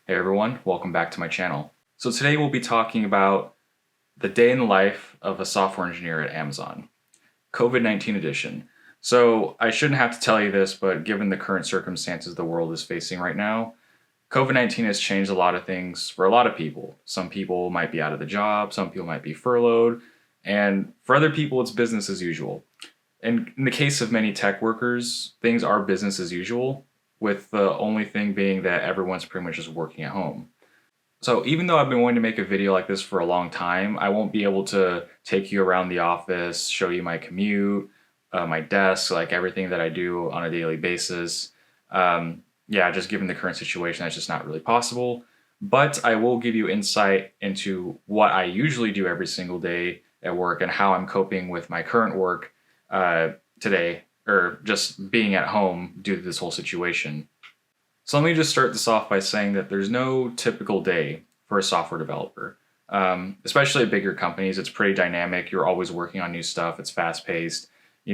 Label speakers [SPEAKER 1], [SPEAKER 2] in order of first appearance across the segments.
[SPEAKER 1] Hey everyone, welcome back to my channel. So today we'll be talking about the day in the life of a software engineer at Amazon, COVID-19 edition. So I shouldn't have to tell you this, but given the current circumstances the world is facing right now, COVID-19 has changed a lot of things for a lot of people. Some people might be out of the job, some people might be furloughed, and for other people it's business as usual. And in the case of many tech workers, things are business as usual, with the only thing being that everyone's pretty much just working at home. So even though I've been wanting to make a video like this for a long time, I won't be able to take you around the office, show you my commute, my desk, like everything that I do on a daily basis. Just given the current situation, that's just not really possible. But I will give you insight into what I usually do every single day at work and how I'm coping with my current work today, or just being at home due to this whole situation. So let me just start this off by saying that there's no typical day for a software developer. Especially at bigger companies, it's pretty dynamic. You're always working on new stuff. It's fast-paced,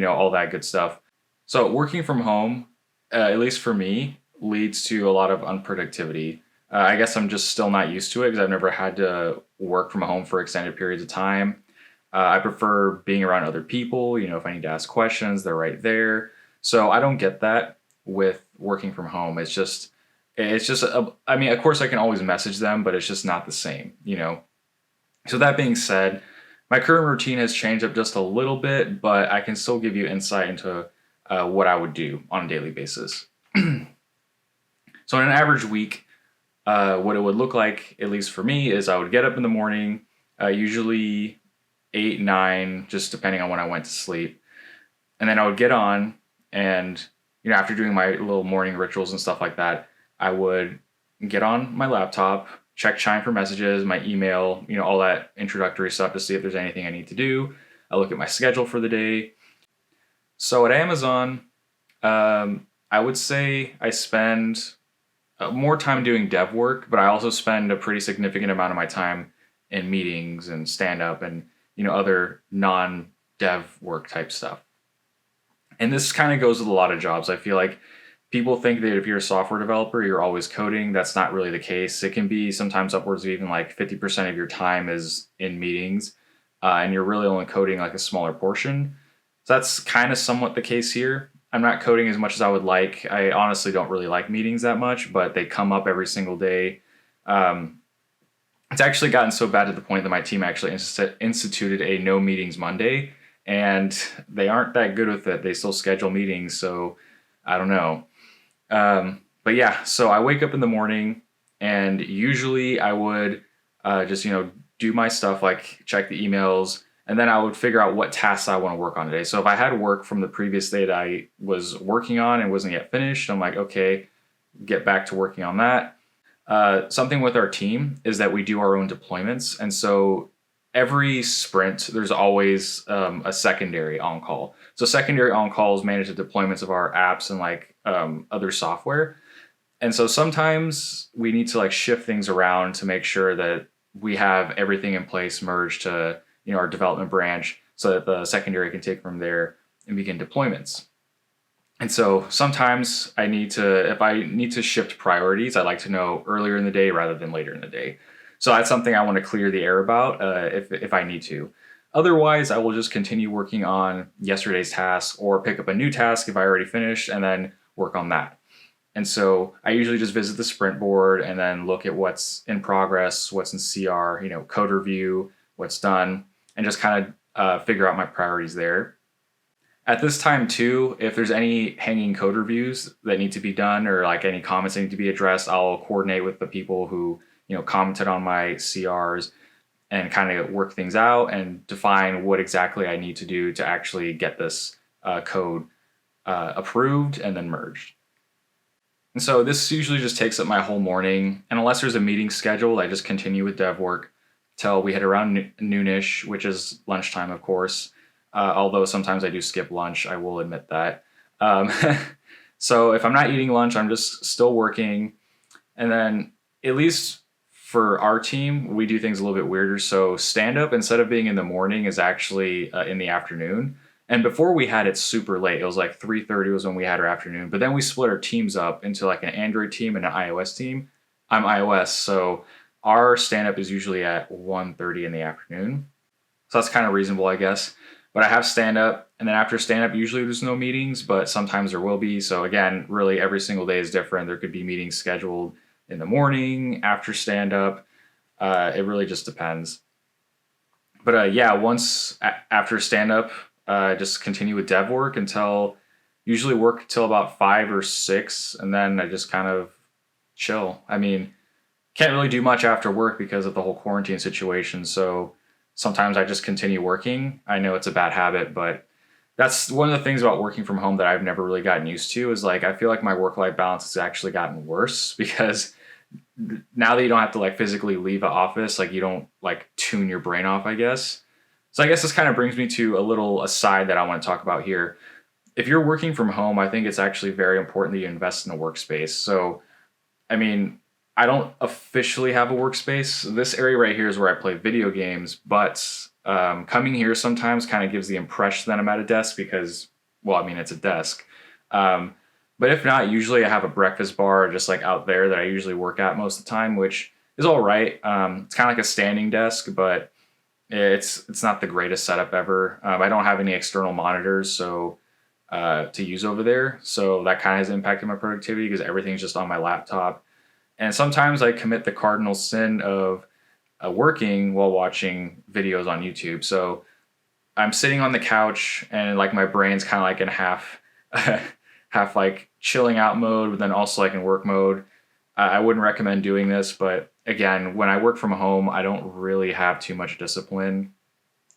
[SPEAKER 1] all that good stuff. So working from home, at least for me, leads to a lot of unproductivity. I guess I'm just still not used to it because I've never had to work from home for extended periods of time. I prefer being around other people. If I need to ask questions, they're right there. So I don't get that with working from home. Of course I can always message them, but it's just not the same, So that being said, my current routine has changed up just a little bit, but I can still give you insight into what I would do on a daily basis. So in an average week, what it would look like, at least for me, is I would get up in the morning, usually 8, 9, just depending on when I went to sleep. And then I would get on and, after doing my little morning rituals and stuff like that, I would get on my laptop, check Chime for messages, my email, all that introductory stuff to see if there's anything I need to do. I look at my schedule for the day. So at Amazon, I would say I spend more time doing dev work, but I also spend a pretty significant amount of my time in meetings and stand-up and other non-dev work type stuff. And this kind of goes with a lot of jobs. I feel like people think that if you're a software developer, you're always coding. That's not really the case. It can be sometimes upwards of even like 50% of your time is in meetings, and you're really only coding like a smaller portion. So that's kind of somewhat the case here. I'm not coding as much as I would like. I honestly don't really like meetings that much, but they come up every single day. It's actually gotten so bad to the point that my team actually instituted a no meetings Monday, and they aren't that good with it. They still schedule meetings, so I don't know. But yeah, so I wake up in the morning, and usually I would just do my stuff, like check the emails, and then I would figure out what tasks I want to work on today. So if I had work from the previous day that I was working on and wasn't yet finished, I'm like, okay, get back to working on that. Something with our team is that we do our own deployments. And so every sprint, there's always a secondary on-call. So secondary on-calls manage the deployments of our apps and other software. And so sometimes we need to shift things around to make sure that we have everything in place merged to our development branch so that the secondary can take from there and begin deployments. And so sometimes if I need to shift priorities, I like to know earlier in the day rather than later in the day. So that's something I want to clear the air about if I need to. Otherwise, I will just continue working on yesterday's task or pick up a new task if I already finished and then work on that. And so I usually just visit the sprint board and then look at what's in progress, what's in CR, code review, what's done, and just kind of figure out my priorities there. At this time too, if there's any hanging code reviews that need to be done or any comments that need to be addressed, I'll coordinate with the people who commented on my CRs and kind of work things out and define what exactly I need to do to actually get this code approved and then merged. And so this usually just takes up my whole morning, and unless there's a meeting scheduled, I just continue with dev work till we hit around noonish, which is lunchtime, of course. Although sometimes I do skip lunch, I will admit that. So if I'm not eating lunch, I'm just still working. And then at least for our team, we do things a little bit weirder. So stand-up, instead of being in the morning, is actually in the afternoon. And before we had it super late. It was like 3:30 was when we had our afternoon. But then we split our teams up into an Android team and an iOS team. I'm iOS, so our stand up is usually at 1:30 in the afternoon. So that's kind of reasonable, I guess. But I have stand up, and then after stand up, usually there's no meetings, but sometimes there will be. So again, really every single day is different. There could be meetings scheduled in the morning after stand up. It really just depends. But yeah, after stand up, just continue with dev work until usually work till about 5 or 6, and then I just kind of chill. I mean, can't really do much after work because of the whole quarantine situation. So sometimes I just continue working. I know it's a bad habit, but that's one of the things about working from home that I've never really gotten used to is like I feel like my work life balance has actually gotten worse because now that you don't have to like physically leave an office, like you don't like tune your brain off, I guess. So I guess this kind of brings me to a little aside that I want to talk about here. If you're working from home, I think it's actually very important that you invest in a workspace. So I mean, I don't officially have a workspace. This area right here is where I play video games, but coming here sometimes kind of gives the impression that I'm at a desk because, well, I mean, it's a desk. Um, but if not, usually I have a breakfast bar just like out there that I usually work at most of the time, which is all right. It's kind of like a standing desk, but it's not the greatest setup ever. I don't have any external monitors, so to use over there. So that kind of has impacted my productivity because everything's just on my laptop. And sometimes I commit the cardinal sin of working while watching videos on YouTube. So I'm sitting on the couch and like my brain's kind of like in half like chilling out mode, but then also like in work mode. I wouldn't recommend doing this, but again, when I work from home, I don't really have too much discipline.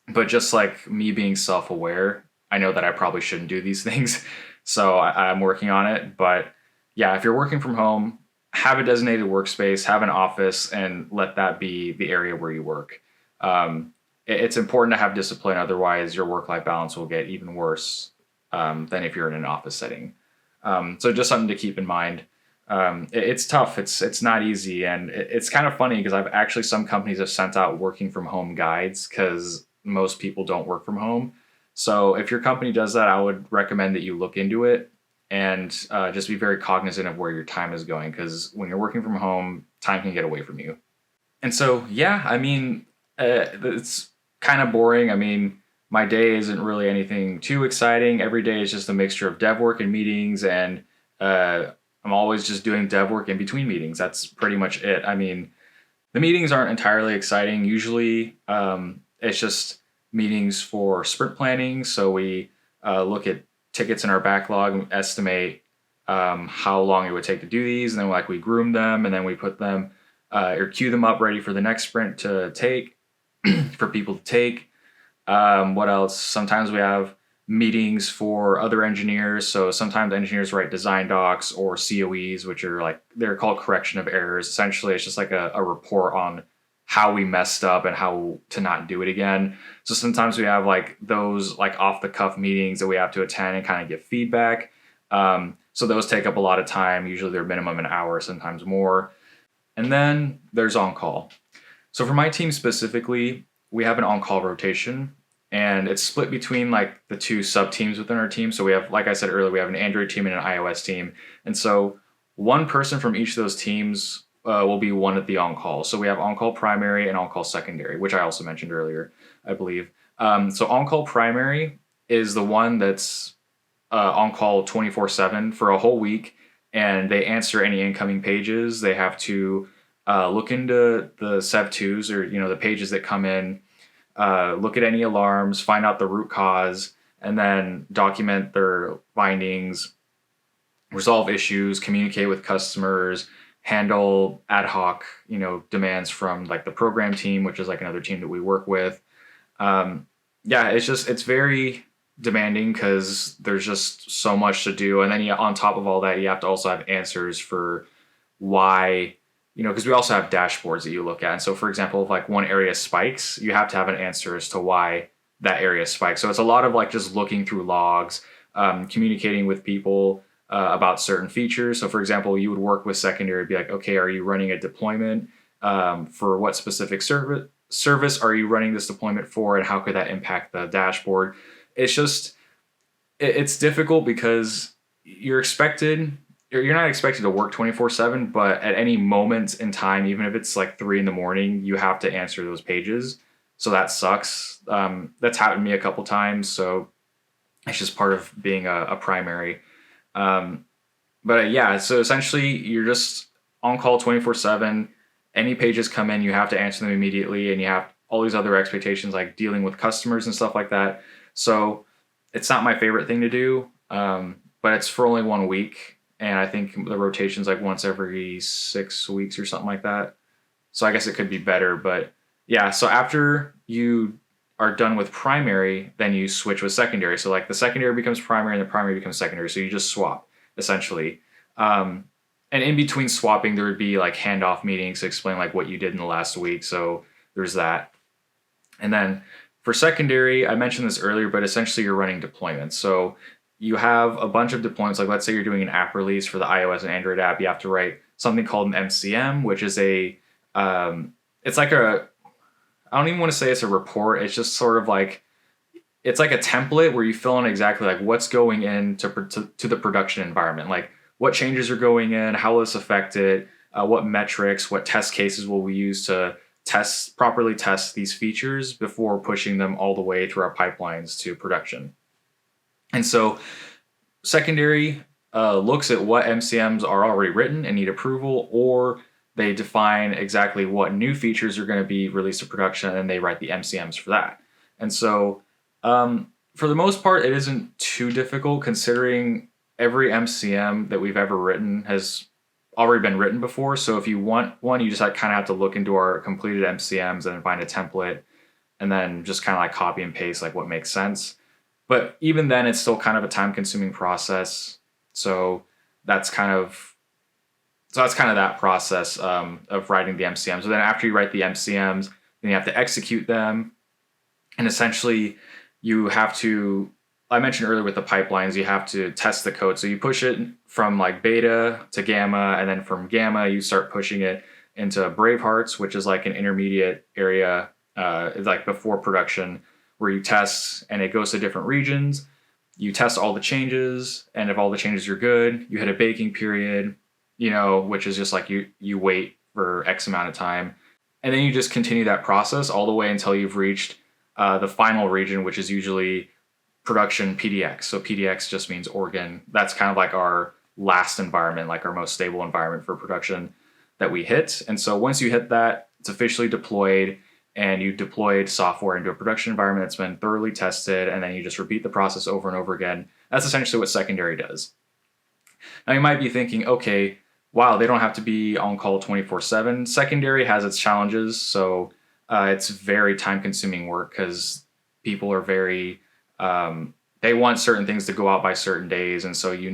[SPEAKER 1] But just like me being self-aware, I know that I probably shouldn't do these things. So I'm working on it. But yeah, if you're working from home, have a designated workspace, have an office, and let that be the area where you work. It's important to have discipline. Otherwise, your work-life balance will get even worse than if you're in an office setting. So just something to keep in mind. It's tough. It's not easy, and it's kind of funny because I've actually some companies have sent out working from home guides because most people don't work from home. So if your company does that, I would recommend that you look into it and just be very cognizant of where your time is going because when you're working from home, time can get away from you. And so, yeah, I mean, it's kind of boring. I mean, my day isn't really anything too exciting. Every day is just a mixture of dev work and meetings, and I'm always just doing dev work in between meetings. That's pretty much it. I mean, the meetings aren't entirely exciting. Usually, it's just meetings for sprint planning. So we look at tickets in our backlog and estimate how long it would take to do these, and then like we groom them, and then we put them or queue them up ready for the next sprint to take for people to take. What else? Sometimes we have meetings for other engineers. So sometimes engineers write design docs or COEs, which are like they're called correction of errors. Essentially, it's just like a report on how we messed up and how to not do it again. So sometimes we have like those like off the cuff meetings that we have to attend and kind of give feedback. So those take up a lot of time. Usually they're minimum an hour, sometimes more. And then there's on call. So for my team specifically, we have an on call rotation and it's split between like the two sub teams within our team. So we have, like I said earlier, we have an Android team and an iOS team. And so one person from each of those teams will be one at the on call. So we have on call primary and on call secondary, which I also mentioned earlier, I believe. So on call primary is the one that's on call 24/7 for a whole week, and they answer any incoming pages. They have to look into the Sev2s or the pages that come in, look at any alarms, find out the root cause, and then document their findings, resolve issues, communicate with customers, handle ad hoc, demands from like the program team, which is like another team that we work with. Yeah, it's very demanding because there's just so much to do. And then on top of all that, you have to also have answers for why, because we also have dashboards that you look at. And so for example, if like one area spikes, you have to have an answer as to why that area spikes. So it's a lot of like just looking through logs, communicating with people, about certain features. So for example, you would work with secondary, be like, okay, are you running a deployment for what specific service are you running this deployment for, and how could that impact the dashboard? It's just, it's difficult because you're expected, you're not expected to work 24/7, but at any moment in time, even if it's like 3 in the morning, you have to answer those pages. So that sucks. That's happened to me a couple times. So it's just part of being a primary. Um, but yeah, so essentially you're just on call 24/7. Any pages come in, you have to answer them immediately, and you have all these other expectations like dealing with customers and stuff like that. So it's not my favorite thing to do, but it's for only 1 week, and I think the rotation's like once every 6 weeks or something like that. So I guess it could be better, but yeah. So after you are done with primary, then you switch with secondary. So like the secondary becomes primary and the primary becomes secondary. So you just swap essentially. Um, and in between swapping, there would be like handoff meetings to explain like what you did in the last week. So there's that. And then for secondary, I mentioned this earlier, but essentially you're running deployments. So you have a bunch of deployments. Like let's say you're doing an app release for the iOS and Android app. You have to write something called an MCM, which is it's like I don't even want to say it's a report. It's just sort of like, it's like a template where you fill in exactly like what's going into to the production environment, like what changes are going in, how will this affect it, what metrics, what test cases will we use to properly test these features before pushing them all the way through our pipelines to production. And so secondary looks at what MCMs are already written and need approval, or they define exactly what new features are going to be released to production, and they write the MCMs for that. And so for the most part, it isn't too difficult considering every MCM that we've ever written has already been written before. So if you want one, you just kind of have to look into our completed MCMs and find a template and then just kind of like copy and paste like what makes sense. But even then, it's still kind of a time-consuming process. So that's kind of that process of writing the MCMs. So then after you write the MCMs, then you have to execute them. And essentially, you have to, I mentioned earlier with the pipelines, you have to test the code. So you push it from like beta to gamma, and then from gamma, you start pushing it into Bravehearts, which is like an intermediate area, like before production, where you test and it goes to different regions. You test all the changes, and if all the changes are good, you hit a baking period, which is just like you wait for X amount of time. And then you just continue that process all the way until you've reached the final region, which is usually production PDX. So PDX just means Oregon. That's kind of like our last environment, like our most stable environment for production that we hit. And so once you hit that, it's officially deployed, and you deployed software into a production environment that's been thoroughly tested, and then you just repeat the process over and over again. That's essentially what secondary does. Now you might be thinking, okay, wow, they don't have to be on call 24/7. Secondary has its challenges, so it's very time-consuming work because people are very, they want certain things to go out by certain days, and so you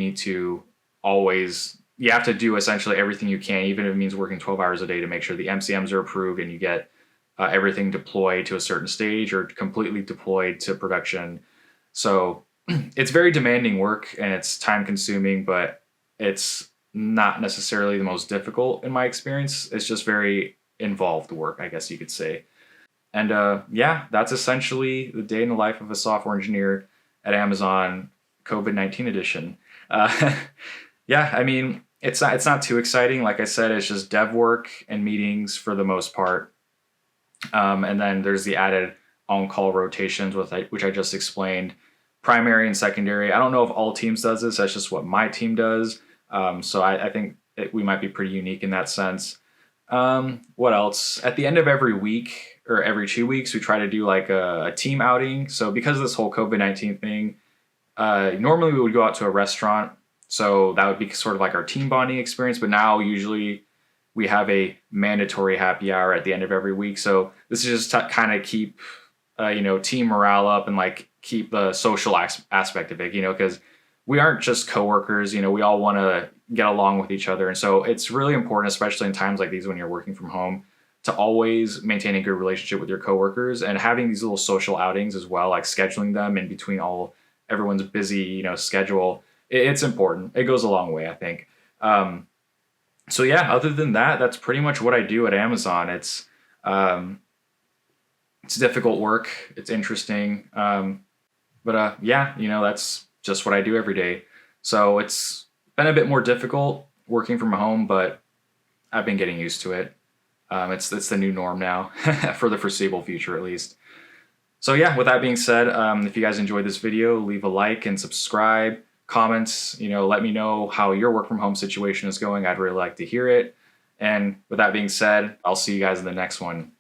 [SPEAKER 1] have to do essentially everything you can, even if it means working 12 hours a day to make sure the MCMs are approved and you get everything deployed to a certain stage or completely deployed to production. So it's very demanding work and it's time-consuming, but it's not necessarily the most difficult in my experience. It's just very involved work, I guess you could say. And that's essentially the day in the life of a software engineer at Amazon, COVID-19 edition. I mean, it's not too exciting. Like I said, it's just dev work and meetings for the most part. And then there's the added on-call rotations, which I just explained, primary and secondary. I don't know if all teams does this. That's just what my team does. So I think we might be pretty unique in that sense. What else? At the end of every week or every 2 weeks, we try to do like a team outing. So because of this whole COVID-19 thing, normally we would go out to a restaurant. So that would be sort of like our team bonding experience. But now usually we have a mandatory happy hour at the end of every week. So this is just to kind of keep, team morale up and like keep the social aspect of it, because we aren't just coworkers, we all want to get along with each other. And so it's really important, especially in times like these when you're working from home, to always maintain a good relationship with your coworkers and having these little social outings as well, like scheduling them in between everyone's busy, schedule. It's important. It goes a long way, I think. So yeah, other than that, that's pretty much what I do at Amazon. It's difficult work. It's interesting. But that's just what I do every day. So it's Been a bit more difficult working from home, but I've been getting used to it. It's the new norm now, for the foreseeable future at least. So yeah, with that being said, if you guys enjoyed this video, leave a like and subscribe. Comments, let me know how your work from home situation is going. I'd really like to hear it. And with that being said, I'll see you guys in the next one.